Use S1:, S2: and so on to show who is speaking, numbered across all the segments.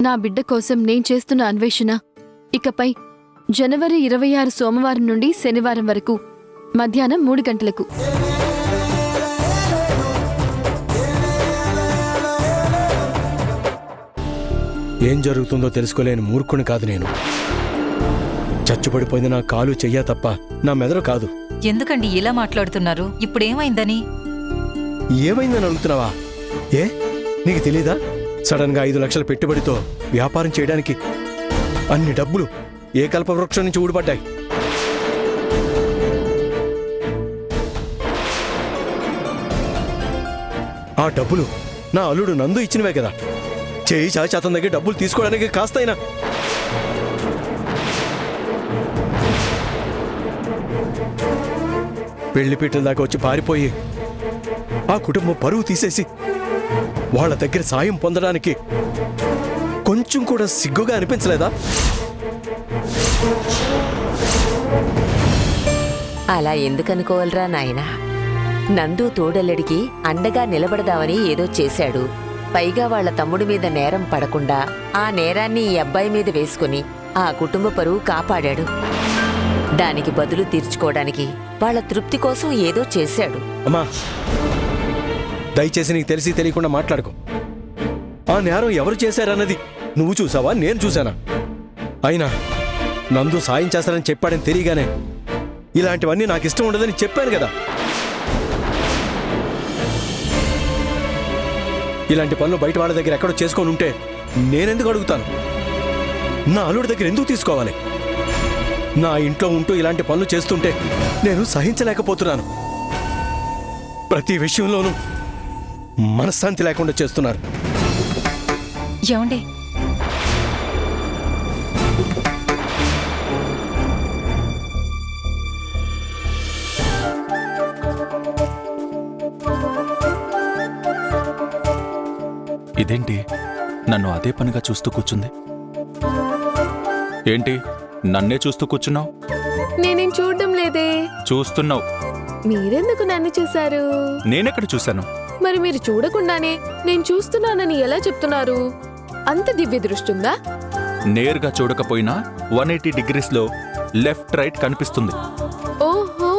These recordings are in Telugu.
S1: నా బిడ్డ కోసం నేను చేస్తున్న అన్వేషణ ఇకపై జనవరి 26 సోమవారం నుండి శనివారం వరకు మధ్యాహ్నం 3 గంటలకు.
S2: ఏం జరుగుతుందో తెలుసుకోలేని మూర్ఖుని కాదు నేను. చచ్చుపడిపోయింది నా కాలు చెయ్యా తప్ప నా మెదడు కాదు.
S3: ఎందుకండి ఇలా మాట్లాడుతున్నారు? ఇప్పుడేమైందని?
S2: ఏమైందని అడుగుతున్నావా? ఏ నీకు తెలీదా? సడన్ గా 5 లక్షల పెట్టుబడితో వ్యాపారం చేయడానికి అన్ని డబ్బులు ఏ కల్పవృక్షం నుంచి ఊడిపడ్డాయి. ఆ డబ్బులు నా అల్లుడు నందు ఇచ్చినవే కదా. చేయి చాచి అతని దగ్గర డబ్బులు తీసుకోవడానికి కాస్తైనా పెళ్లిపీటల దాకా వచ్చి పారిపోయి ఆ కుటుంబం పరువు తీసేసి వాళ్ళ దగ్గర సాయం పొందడానికి కొంచెం కూడా సిగ్గుగా అనిపించలేదా?
S4: అలా ఎందుకనుకోవాలరా నాయనా? నందు తోడల్లడికి అండగా నిలబడదామని ఏదో చేశాడు. పైగా వాళ్ల తమ్ముడి మీద నేరం పడకుండా ఆ నేరాన్ని ఈ అబ్బాయి మీద వేసుకుని ఆ కుటుంబ పరువు కాపాడాడు. దానికి బదులు తీర్చుకోవడానికి వాళ్ల తృప్తి కోసం ఏదో చేశాడు.
S2: అమ్మా, దయచేసి నీకు తెలిసి తెలియకుండా మాట్లాడుకో. ఆ నేరం ఎవరు చేశారన్నది నువ్వు చూసావా, నేను చూశానా? అయినా నందు సాయం చేస్తానని చెప్పాడని తెలియగానే ఇలాంటివన్నీ నాకు ఇష్టం ఉండదని చెప్పాను కదా. ఇలాంటి పనులు బయట వాళ్ళ దగ్గర ఎక్కడో చేసుకొని ఉంటే నేనెందుకు అడుగుతాను? నా అల్లుడి దగ్గర ఎందుకు తీసుకోవాలి? నా ఇంట్లో ఉంటూ ఇలాంటి పనులు చేస్తుంటే నేను సహించలేకపోతున్నాను. ప్రతి విషయంలోనూ మనశ్శాంతి లేకుండా చేస్తున్నారు.
S3: ఏమండి,
S5: ఇదేంటి నన్ను అదే పనిగా చూస్తూ కూర్చుంది? ఏంటి నన్నే చూస్తూ కూర్చున్నావు?
S6: నేనేం చూడడం లేదే.
S5: చూస్తున్నావు.
S6: మీరెందుకు నన్ను చూశారు?
S5: నేనెక్కడ చూశాను?
S6: మరి మీరు చూడకుండానే నేను చూస్తున్నానని ఎలా చెప్తున్నారు? అంత దివ్య దృష్టిందా?
S5: నేరుగా చూడకపోయినా 180 డిగ్రీస్లో లెఫ్ట్ రైట్ కనిపిస్తుంది.
S6: ఓహో,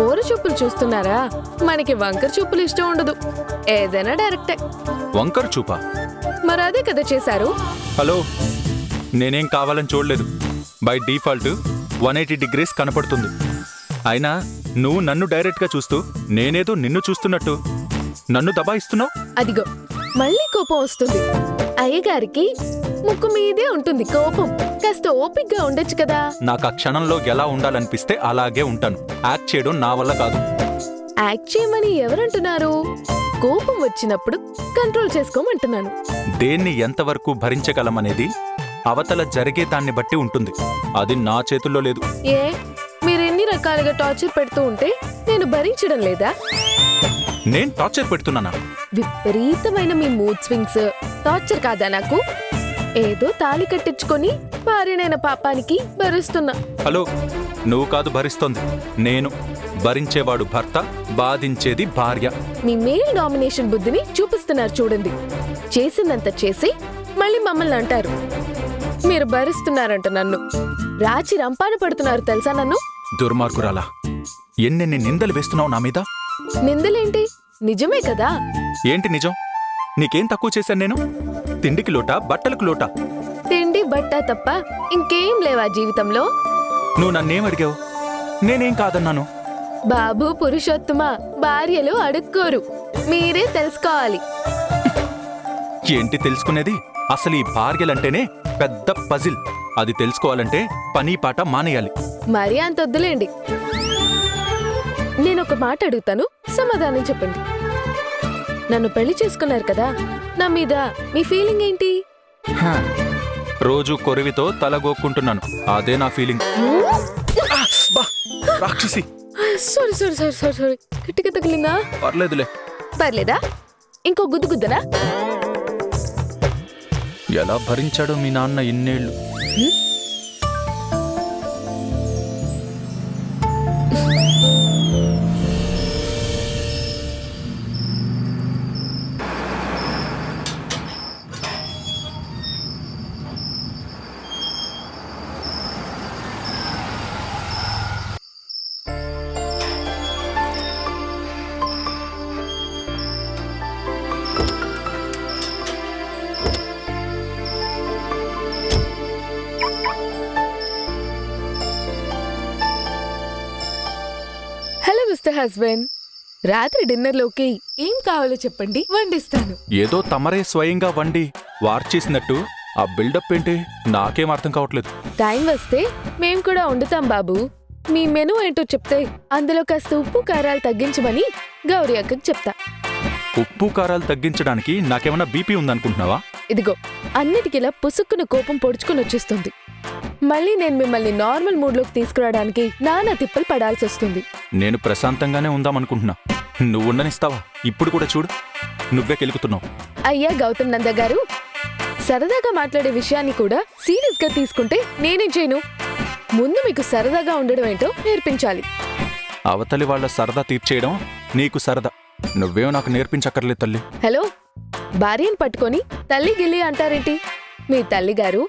S6: ఓర చూపులు చూస్తున్నారా? మనకి వంకర చూపులు ఇష్టం ఉండదు, ఏదైనా డైరెక్టే.
S5: వంకర చూపా?
S6: మరి అదే కదా చేశారు.
S5: హలో, నేనేం కావాలని చూడలేదు. బై డిఫాల్ట్ 180 డిగ్రీస్ కనపడుతుంది. అయినా నువ్వు నన్ను డైరెక్ట్గా చూస్తూ నేనేదో నిన్ను చూస్తున్నట్టు నన్ను దబాయిస్తున్నావు.
S6: అదిగో మళ్ళీ కోపం వస్తుంది. అయ్యగారికి ముక్కు మీదే ఉంటుంది కోపం. కాస్త ఓపిగ్గా ఉండొచ్చు కదా.
S5: నాకు ఆ క్షణంలో ఎలా ఉండాలనిపిస్తే అలాగే ఉంటాను. యాక్ట్ చేయడం నా వల్ల కాదు.
S6: యాక్ట్ చేయమని ఎవరంటున్నారు? కోపం వచ్చినప్పుడు కంట్రోల్ చేసుకోమంటున్నాను.
S5: దేన్ని ఎంతవరకు భరించగలమనేది అవతల జరిగే దాన్ని బట్టి ఉంటుంది. అది నా చేతుల్లో లేదు.
S6: ఏ, మీరెన్ని రకాలుగా టార్చర్ పెడుతూ ఉంటే నేను భరించడం లేదా?
S5: నేను టార్చర్ పెడుతున్నానా?
S6: విపరీతమైన మీ మూడ్ స్వింగ్స్ టార్చర్ కాదా నాకు? ఏదో తాళి కట్టించుకొని భార్యనైన పాపానికి భరిస్తున్నా.
S5: హలో, నువ్వు కాదు భరిస్తోంది, నేను. భరించేవాడు భర్త, బాధించేది భార్య.
S6: మీ మేల్ డామినేషన్ బుద్ధిని చూపిస్తున్నారు చూడండి. చేసిందంత చేసి మళ్ళీ మమ్మల్ని అంటారు మీరు భరిస్తున్నారంట. నన్ను రాచి రంపాన పడుతున్నారు తెలుసా నన్ను?
S5: దుర్మార్గురాలా, ఎన్నెన్ని నిందలు వేస్తున్నావు నా మీద.
S6: నిందలేంటి? నిజమే కదా.
S5: ఏంటి నిజం? నీకేం తక్కువ చేశాను నేను? తిండికి లోటా, బట్టలకు లోటా?
S6: తిండి బట్ట తప్ప ఇంకేం లేవా జీవితంలో?
S5: నువ్వు నన్నేం అడిగావు? నేనేం కాదన్నాను.
S6: బాబు పురుషోత్తమ, భార్యలు అడుక్కోరు, మీరే తెలుసుకోవాలి.
S5: ఏంటి తెలుసుకునేది? అసలు ఈ భార్యలంటేనే పెద్ద పజిల్. అది తెలుసుకోవాలంటే పని పాట మానేయాలి.
S6: మరీ అంత వద్దులేండి. నేనొక మాట అడుగుతాను, సమాధానం చెప్పండి. నన్ను పెళ్లి చేసుకున్నారు కదా, నా మీద మీ ఫీలింగ్ ఏంటి?
S5: రోజు కొరివితో తలగోక్కుంటున్నాను, అదే నా ఫీలింగ్. రాక్షసి.
S6: Sorry sorry sorry sorry sorry గట్టిగా తగిలిందా?
S5: పర్లేదులే.
S6: పర్లేదా? ఇంకో గుద్దు గుద్దనా?
S5: ఎలా భరించాడో మీ నాన్న ఇన్నేళ్లు.
S6: హస్బెండ్. రాత్రి డిన్నర్లోకి ఏం కావాలో చెప్పండి, వండిస్తాను.
S5: ఏదో తమరే స్వయంగా వండి వార్చేసినట్టు ఆ బిల్డప్ ఏంటి నాకేం అర్థం కావట్లేదు.
S6: టైం వస్తే మేం కూడా వండుతాం బాబు. మీ మెనూ ఏంటో చెప్తే అందులో కాస్త ఉప్పు కారాలు తగ్గించమని గౌరీ అక్కకి చెప్తా.
S5: ఉప్పు కారాలు తగ్గించడానికి నాకేమన్నా బీపీ ఉందనుకుంటున్నావా?
S6: ఇదిగో, అన్నిటికిలా పుసుక్కున కోపం పొడుచుకుని వచ్చేస్తుంది. మళ్ళీ నేను మిమ్మల్ని నార్మల్ మూడ్లోకి తీసుకురావడానికి నానా తిప్పలు పడాల్సి వస్తుంది.
S5: నేను ప్రశాంతంగానే ఉందామనుకుంటున్నా. నువ్వు ఉండనిస్తావా? ఇప్పుడు కూడా చూడు, నువ్వే కెలుకుతున్నావు.
S6: అయ్యా గౌతమ్ నంద గారు, సరదాగా మాట్లాడే విషయాన్ని కూడా సీరియస్ గా తీసుకుంటే నేనేం చేయను? ముందు మీకు సరదాగా ఉండడం ఏంటో నేర్పించాలి.
S5: అవతలి వాళ్ళ సరదా తీర్చేయడం నీకు సరదా. నువ్వేమో నాకు నేర్పించక్కర్లేదు తల్లి.
S6: హలో, భార్యను పట్టుకొని తల్లి గిల్లి అంటారేంటి? మీ తల్లిగారు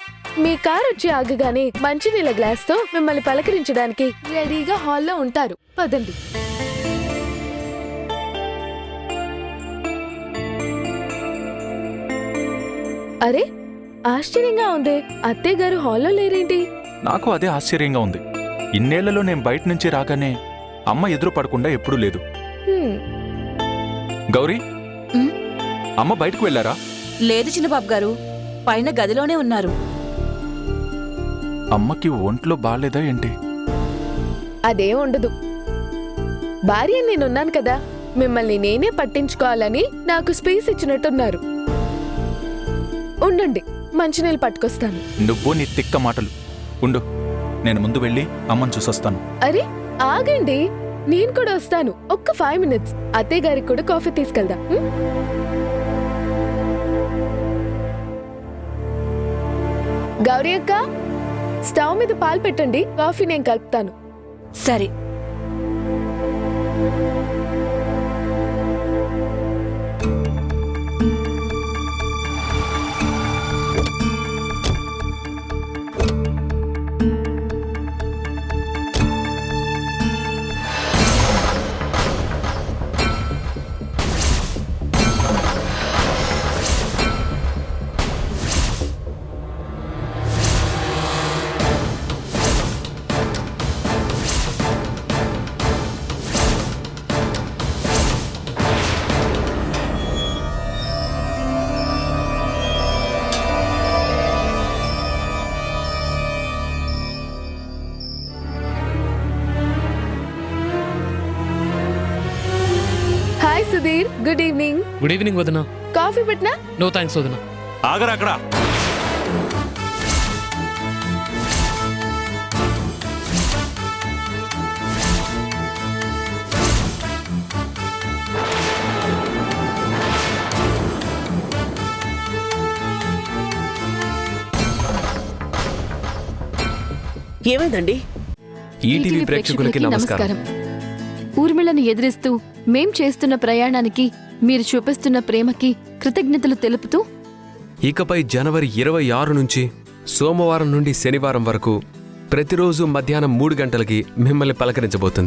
S6: మీ కారు వచ్చి ఆగగానే మంచినీళ్ళ గ్లాస్తో మిమ్మల్ని పలకరించడానికి రెడీగా హాల్లో ఉంటారు. పదండి. అరే, ఆశ్చర్యంగా ఉందే, అత్తయ్య గారు హాల్లో లేరేంటి?
S5: నాకు అదే ఆశ్చర్యంగా ఉంది. ఇన్నేళ్లలో నేను బయట నుంచి రాగానే అమ్మ ఎదురు పడకుండా ఎప్పుడూ లేదు.
S6: హ్మ్,
S5: గౌరీ,
S1: ఉమ్.
S5: అమ్మ బయటకు వెళ్ళారా?
S7: లేదు చిన్నబాబు గారు, పైన గదిలోనే ఉన్నారు.
S5: అమ్మకి ఒంట్లో బాలేదా ఏంటి?
S6: అదేం ఉండదు. భార్య నేనున్నాను కదా, మిమ్మల్ని నేనే పట్టించుకోవాలని నాకు స్పేస్ ఇచ్చినట్టున్నారు. ఉండండి, మంచినీళ్ళు పట్టుకొస్తాను.
S5: నువ్వు నీ తిక్క మాటలు ఉండు. నేను ముందు వెళ్ళి అమ్మని చూసొస్తాను.
S6: అరే ఆగండి, నేను కూడా వస్తాను. ఒక్క 5 minutes. అత్తయ్య గారికి కూడా కాఫీ తీసుకెళ్దాం. గౌరీ అక్క, స్టవ్ మీద పాలు పెట్టండి, కాఫీ నేను కలుపుతాను.
S7: సరే.
S6: Hi Sudheer, good evening.
S8: Good evening వదినా.
S6: కాఫీ పెట్టినా?
S8: నో థ్యాంక్స్ వదినా.
S5: ఆగరా అక్కడ.
S9: ఏమైందండి?
S8: ఈటీవీ ప్రేక్షకులకి నమస్కారం.
S1: ఊర్మిళను ఎదిరిస్తూ మేం చేస్తున్న ప్రయాణానికి మీరు చూపిస్తున్న ప్రేమకి కృతజ్ఞతలు తెలుపుతూ
S10: ఇకపై జనవరి 26 నుంచి సోమవారం నుండి శనివారం వరకు ప్రతిరోజు మధ్యాహ్నం 3 గంటలకి మిమ్మల్ని పలకరించబోతుంది.